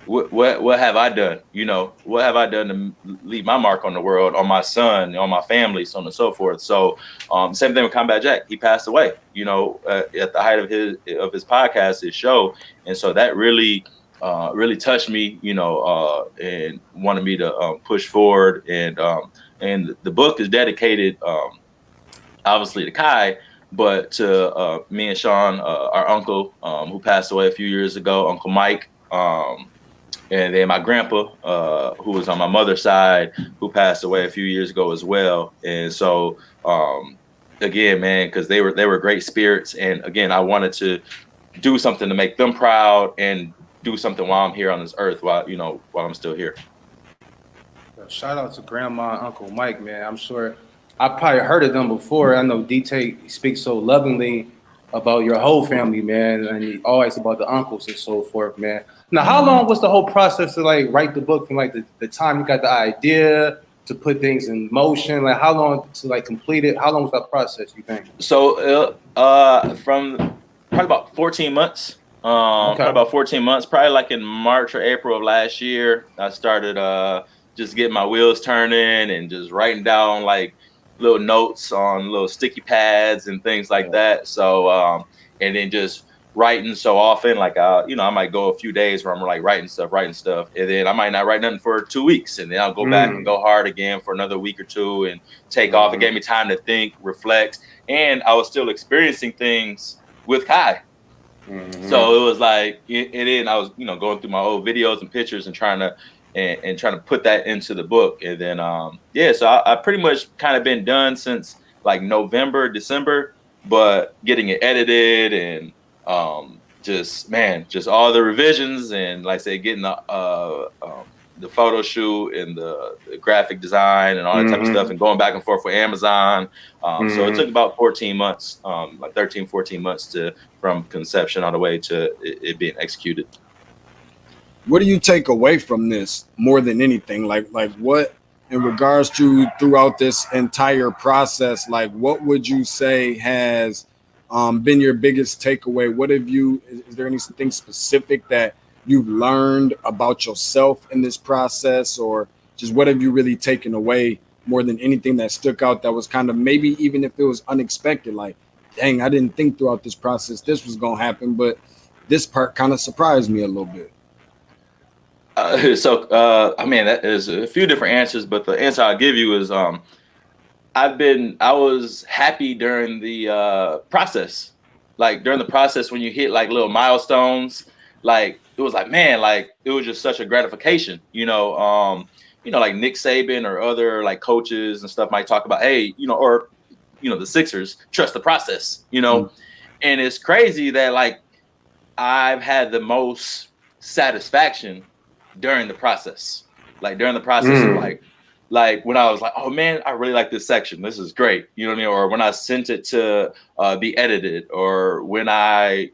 what have I done? What have I done to leave my mark on the world, on my son, on my family, so on and so forth. So same thing with Combat Jack. He passed away, at the height of his podcast, his show. And so that really touched me, and wanted me to push forward. And the book is dedicated, obviously, to Kai, but to me and Sean, our uncle, who passed away a few years ago, Uncle Mike, and then my grandpa, who was on my mother's side, who passed away a few years ago as well. And so, again, man, because they were great spirits. And again, I wanted to do something to make them proud and do something while I'm here on this earth, while I'm still here. Shout out to Grandma and Uncle Mike, man. I'm sure I probably heard of them before. I know D-Tate speaks so lovingly about your whole family, man, and always about the uncles and so forth, man. Now, how long was the whole process to like write the book, from like the time you got the idea to put things in motion? Like, how long to like complete it? How long was that process, you think? So from probably about 14 months. Probably about 14 months, probably like in March or April of last year, I started just getting my wheels turning and just writing down like little notes on little sticky pads and things like that. So and then just writing so often, like I might go a few days where I'm like writing stuff, and then I might not write nothing for 2 weeks, and then I'll go back and go hard again for another week or two and take off. It gave me time to think, reflect, and I was still experiencing things with Kai. So it was like, and then I was going through my old videos and pictures and trying to put that into the book. And then so I pretty much kind of been done since like November, December, but getting it edited and just all the revisions, and like I say, getting the photo shoot and the graphic design and all that type of stuff, and going back and forth with Amazon. So it took about 14 months, like 13, 14 months from conception all the way to it being executed. what do you take away from this more than anything? Like what, in regards to throughout this entire process, like what would you say has been your biggest takeaway? What have you, is there anything specific that you've learned about yourself in this process, or just what have you really taken away more than anything that stuck out that was kind of, maybe even if it was unexpected, like, dang, I didn't think throughout this process this was going to happen, but this part kind of surprised me a little bit? I mean, that is a few different answers, but the answer I'll give you is I was happy during the process. Like during the process, when you hit like little milestones, like it was like, man, like it was just such a gratification, like Nick Saban or other like coaches and stuff might talk about, hey, or the Sixers, trust the process, and it's crazy that like I've had the most satisfaction during the process, of like when I was like, oh man, I really like this section. This is great. You know what I mean? Or when I sent it to be edited, or when I,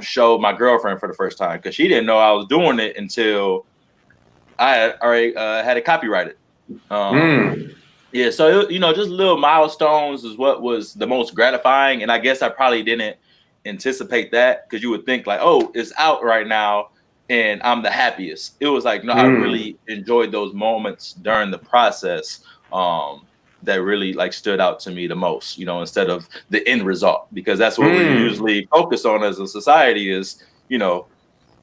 showed my girlfriend for the first time, because she didn't know I was doing it until I had already had it copyrighted. Yeah. So, just little milestones is what was the most gratifying. And I guess I probably didn't anticipate that, because you would think like, oh, it's out right now and I'm the happiest. It was like, no, I really enjoyed those moments during the process that really like stood out to me the most, instead of the end result, because that's what we usually focus on as a society is,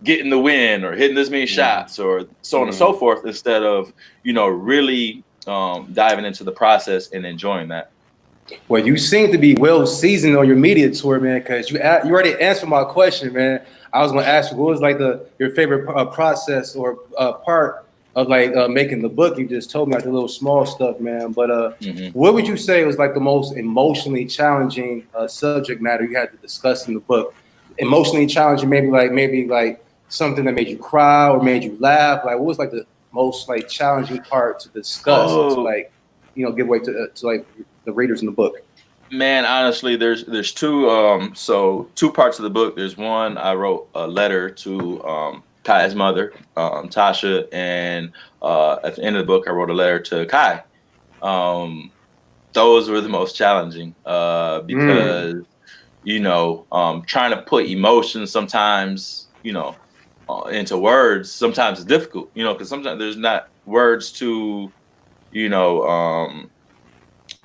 getting the win or hitting this many shots or so on and so forth, instead of, really diving into the process and enjoying that. Well, you seem to be well seasoned on your media tour, man, because you already answered my question, man. I was going to ask you, what was like your favorite process or part of like making the book? You just told me like the little small stuff, man. But what would you say was like the most emotionally challenging subject matter you had to discuss in the book? Emotionally challenging, maybe like something that made you cry or made you laugh. Like, what was like the most like challenging part to discuss to like, give away to like the readers in the book? Man, honestly, there's two parts of the book. There's one, I wrote a letter to Kai's mother, Tasha, and at the end of the book I wrote a letter to Kai. Those were the most challenging because trying to put emotions sometimes into words sometimes is difficult, because sometimes there's not words to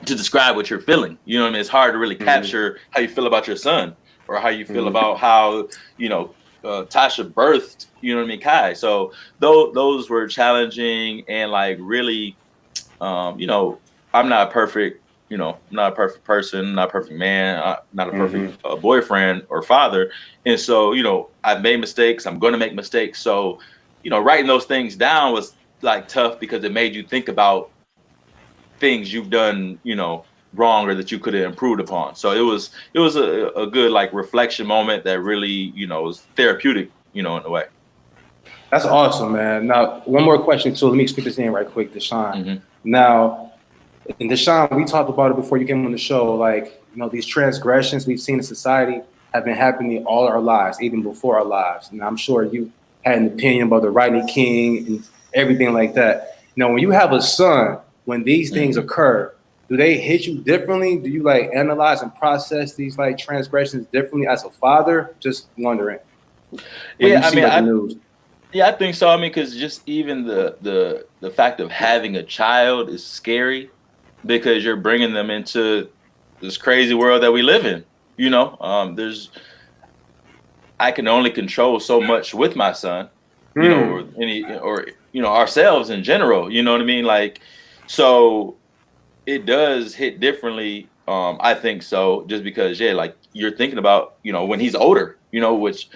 to describe what you're feeling. You know what I mean? It's hard to really capture how you feel about your son, or how you feel about how, Tasha birthed, Kai. So those were challenging, and like really, I'm not perfect, not a perfect person, not a perfect man, not a perfect boyfriend or father. And so, I've made mistakes. I'm going to make mistakes. So, writing those things down was like tough, because it made you think about things you've done, wrong, or that you could have improved upon. So it was a good like reflection moment that really, was therapeutic, in a way. That's awesome, man. Now, one more question too. Let me speak this in right quick, DeShaun. Now, and DeShaun, we talked about it before you came on the show. Like, these transgressions we've seen in society have been happening all our lives, even before our lives. And I'm sure you had an opinion about the Rodney King and everything like that. When you have a son, when these things occur, do they hit you differently? Do you like analyze and process these like transgressions differently as a father? Just wondering. Yeah, I think so. I mean, because just even the fact of having a child is scary, because you're bringing them into this crazy world that we live in. I can only control so much with my son, or ourselves in general. You know what I mean? Like, so it does hit differently. I think so, just because, like you're thinking about, when he's older, which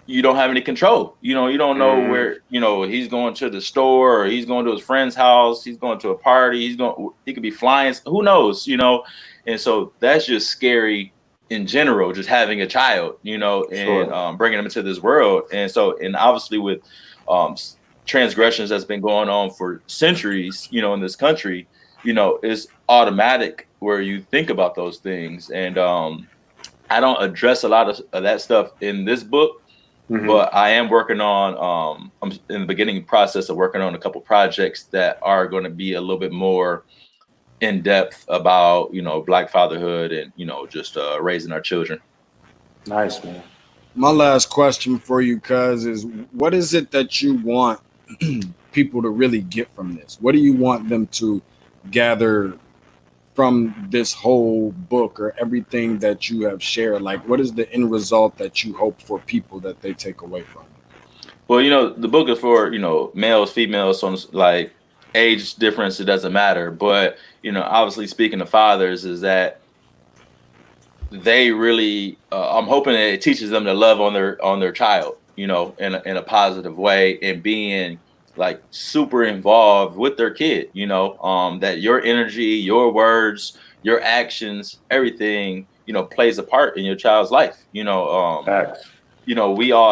you don't have any control. You don't know where, he's going to the store, or he's going to his friend's house, he's going to a party, he could be flying, who knows, and so that's just scary in general, just having a child, and bringing them into this world. And so, and obviously with transgressions that's been going on for centuries, in this country, it's automatic where you think about those things. And I don't address a lot of that stuff in this book, But I am working on, I'm in the beginning process of working on a couple projects that are going to be a little bit more in depth about, Black fatherhood and, just raising our children. Nice, man. My last question for you, cuz, is what is it that you want people to really get from this? What do you want them to gather from this whole book or everything that you have shared? Like, what is the end result that you hope for people that they take away from it? Well, the book is for, males, females, so like age difference, it doesn't matter. But, obviously speaking to fathers is that they really, I'm hoping that it teaches them to love on their child, in a positive way, and being like super involved with their kid, that your energy, your words, your actions, everything, plays a part in your child's life. We all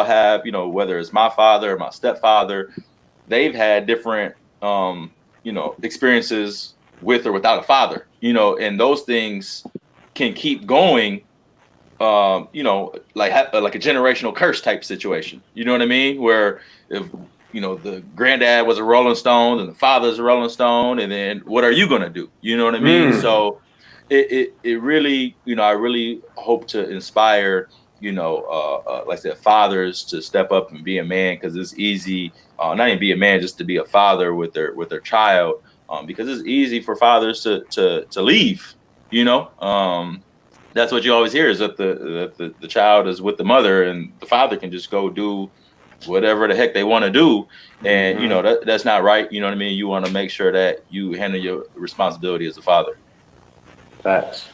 have, whether it's my father or my stepfather, they've had different, experiences with or without a father, and those things can keep going, like a generational curse type situation. You know what I mean? Where if the granddad was a Rolling Stone and the father's a Rolling Stone, and then what are you gonna do? You know what I mean? So it really, I really hope to inspire, like I said, fathers to step up and be a man, because it's easy, not even be a man, just to be a father with their child, because it's easy for fathers to leave. That's what you always hear, is that the child is with the mother and the father can just go do whatever the heck they want to do. And, that's not right. You know what I mean? You want to make sure that you handle your responsibility as a father. Facts.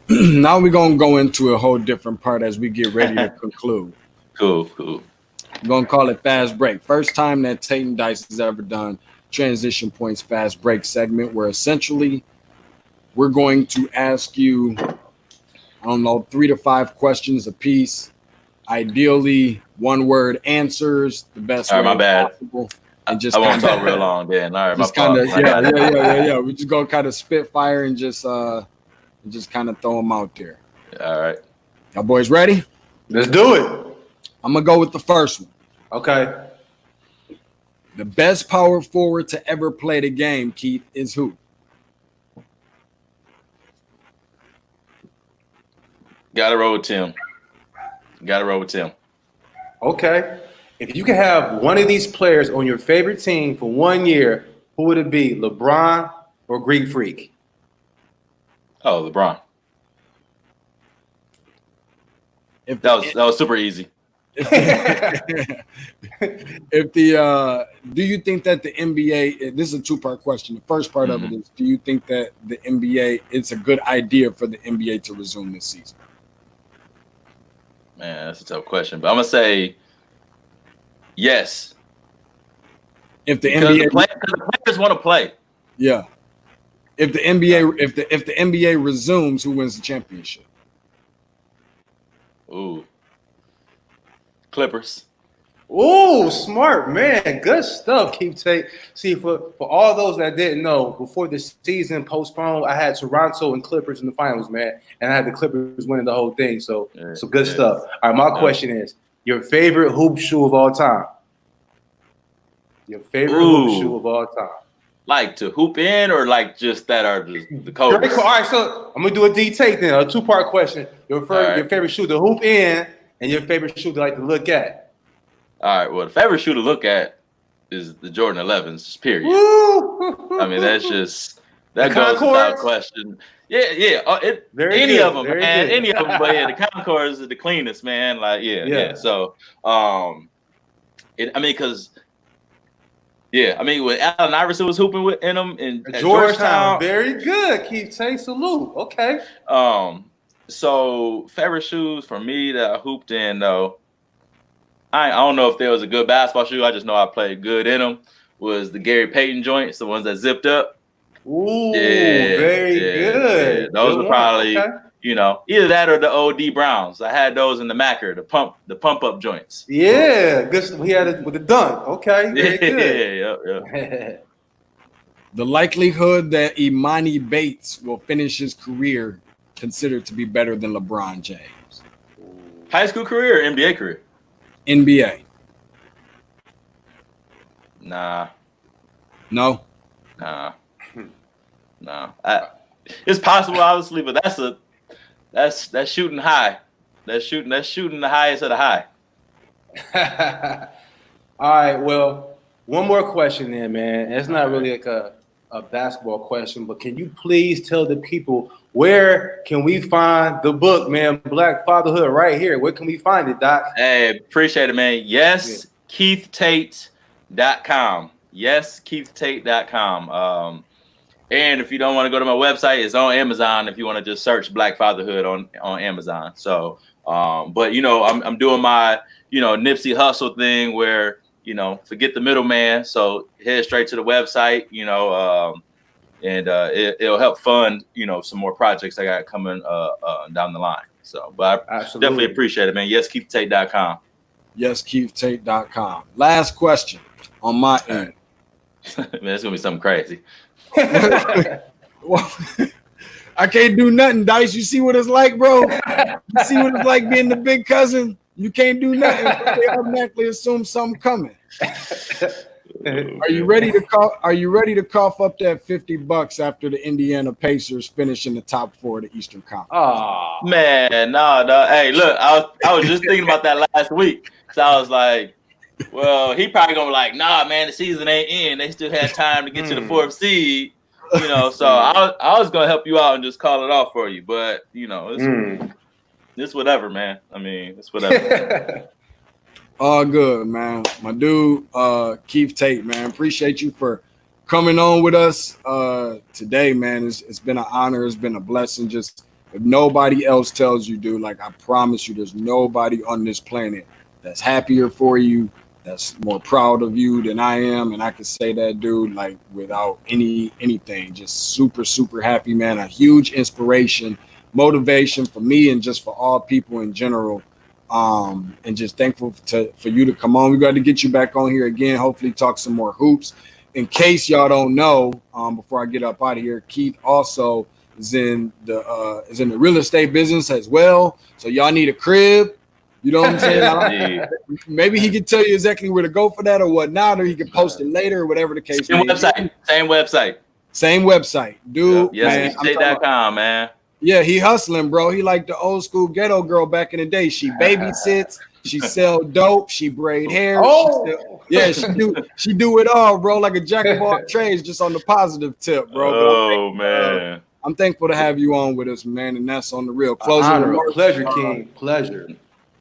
Now we're going to go into a whole different part as we get ready to conclude. Cool. We're going to call it Fast Break. First time that Tate and Dice has ever done Transition Points Fast Break segment, where essentially we're going to ask you, 3 to 5 questions a piece. Ideally, one-word answers, the best way possible. And just I won't talk real long then. All right, just kind of, yeah. We're just going to kind of spitfire and just kind of throw them out there. All right. Y'all boys ready? Let's do it. I'm going to go with the first one. Okay. The best power forward to ever play the game, Keith, is who? Gotta roll with Tim. Okay. If you could have one of these players on your favorite team for 1 year, who would it be? LeBron or Greek Freak? Do Oh, LeBron. That was super easy. Do you think that the NBA, this is a 2-part question. The first part of it is, do you think that the NBA, it's a good idea for the NBA to resume this season? Man, that's a tough question, but I'm gonna say yes. If the because NBA, the players want to play. Yeah. If the NBA, if the NBA resumes, who wins the championship? Ooh. Clippers. Ooh, smart man. Good stuff, Keith Tate. See, for all those that didn't know, before the season postponed, I had Toronto and Clippers in the finals, man. And I had the Clippers winning the whole thing. So good stuff. All right, my question is, your favorite hoop shoe of all time? Your favorite hoop shoe of all time? Like to hoop in, or like just that are the coldest? All right, so I'm going to do a D-Tate then, a 2-part question. Your favorite shoe to hoop in and your favorite shoe to like to look at. All right. Well, the favorite shoe to look at is the Jordan 11s, just period. Woo! I mean, that goes without question. Yeah. Any of them, man. Good. Any of them. But yeah, the Concords are the cleanest, man. Like, yeah. So, when Allen Iverson was hooping in them at Georgetown. Very good, Keith Tate. Salute. Okay. So favorite shoes for me that I hooped in though. I don't know if there was a good basketball shoe. I just know I played good in them. Was the Gary Payton joints, the ones that zipped up. Ooh, very good. Yeah. Those were probably, either that or the OD Browns. I had those in the Macker, the pump up joints. Yeah, good. We had it with the dunk. Okay, very good. Yeah. The likelihood that Imani Bates will finish his career considered to be better than LeBron James. High school career or NBA career? NBA? Nah. No. Nah. It's possible, obviously, but that's shooting high. That's shooting the highest of the high. All right. Well, one more question then, man. It's not really like a basketball question, but can you please tell the people where can we find the book, man? Black Fatherhood, right here. Where can we find it, Doc? Hey, appreciate it, man. Yes, KeithTate.com. Yes, KeithTate.com. And if you don't want to go to my website, it's on Amazon. If you want to just search Black Fatherhood on Amazon. So, but I'm doing my Nipsey Hussle thing where forget the middleman. So head straight to the website. And it'll help fund some more projects I got coming down the line. So, but I definitely appreciate it, man. Yes, KeithTate.com. Yes, KeithTate.com. Last question on my end. Man, it's gonna be something crazy. Well, I can't do nothing, Dice. You see what it's like, bro? You see what it's like being the big cousin? You can't do nothing. They automatically assume something coming. Are you ready to cough up that $50 after the Indiana Pacers finish in the top 4 of the Eastern Conference? Oh man, no. Hey, look, I was just thinking about that last week. So I was like, well, he probably gonna be like, nah, man, the season ain't in. They still had time to get to the 4th seed. So I was gonna help you out and just call it off for you, but it's whatever, man. I mean, it's whatever. All good, man. My dude, Keith Tate, man. Appreciate you for coming on with us today, man. It's been an honor. It's been a blessing. Just if nobody else tells you, dude, like I promise you, there's nobody on this planet that's happier for you, that's more proud of you than I am. And I can say that, dude, like without anything, just super, super happy, man. A huge inspiration, motivation for me and just for all people in general. And just thankful for you to come on. We got to get you back on here again. Hopefully talk some more hoops. In case y'all don't know, before I get up out of here, Keith also is in the real estate business as well. So y'all need a crib. You know what I'm saying? Maybe he can tell you exactly where to go for that or whatnot, or he can post it later or whatever the case may be. Same website. Dude, yes, KeithTate.com, man. Yeah, he hustling, bro. He like the old school ghetto girl back in the day. She babysits, she sell dope, she braid hair. She do it all, bro. Like a jack of all trades, just on the positive tip, bro. Man. I'm thankful to have you on with us, man. And that's on the real. Closing remarks. Pleasure, King. Pleasure.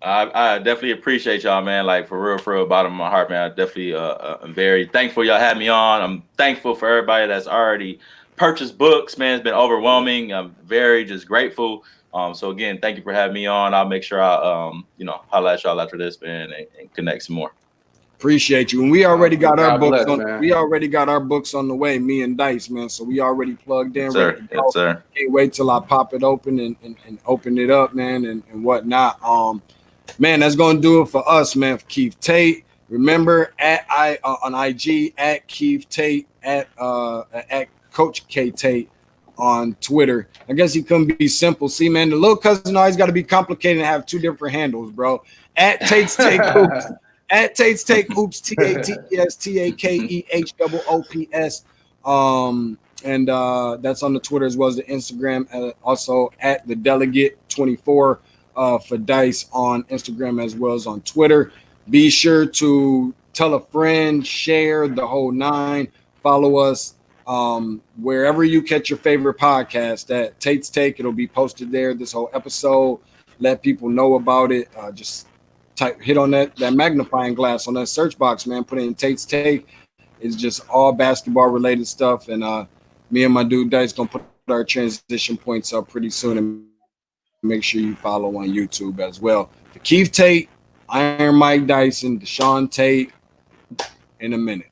I definitely appreciate y'all, man. Like for real, bottom of my heart, man. I definitely I'm very thankful y'all had me on. I'm thankful for everybody that's already purchased books, man. It's been overwhelming. I'm very just grateful. So again, thank you for having me on. I'll make sure I holla at y'all after this, man, and connect some more. Appreciate you. And we already got our books on the way, me and Dice, man. So we already plugged in. Yes, sir. Can't wait till I pop it open and open it up, man, and whatnot. Man, that's gonna do it for us, man. For Keith Tate. Remember on IG at Keith Tate at Coach K Tate on Twitter. I guess he couldn't be simple. See, man, the little cousin always got to be complicated and have 2 different handles, bro. At Tate's Take Hoops. At Tate's Take Hoops. TATES and that's on the Twitter as well as the Instagram. Also at the Delegate24 for Dice on Instagram as well as on Twitter. Be sure to tell a friend, share the whole 9. Follow us wherever you catch your favorite podcast at Tate's Take. It'll be posted there, this whole episode. Let people know about it. Just hit on that magnifying glass on that search box, man. Put in Tate's Take. It's just all basketball related stuff. And me and my dude Dice gonna put our transition points up pretty soon, and make sure you follow on YouTube as well. For Keith Tate, Iron Mike Dyson, DeShaun Tate, in a minute.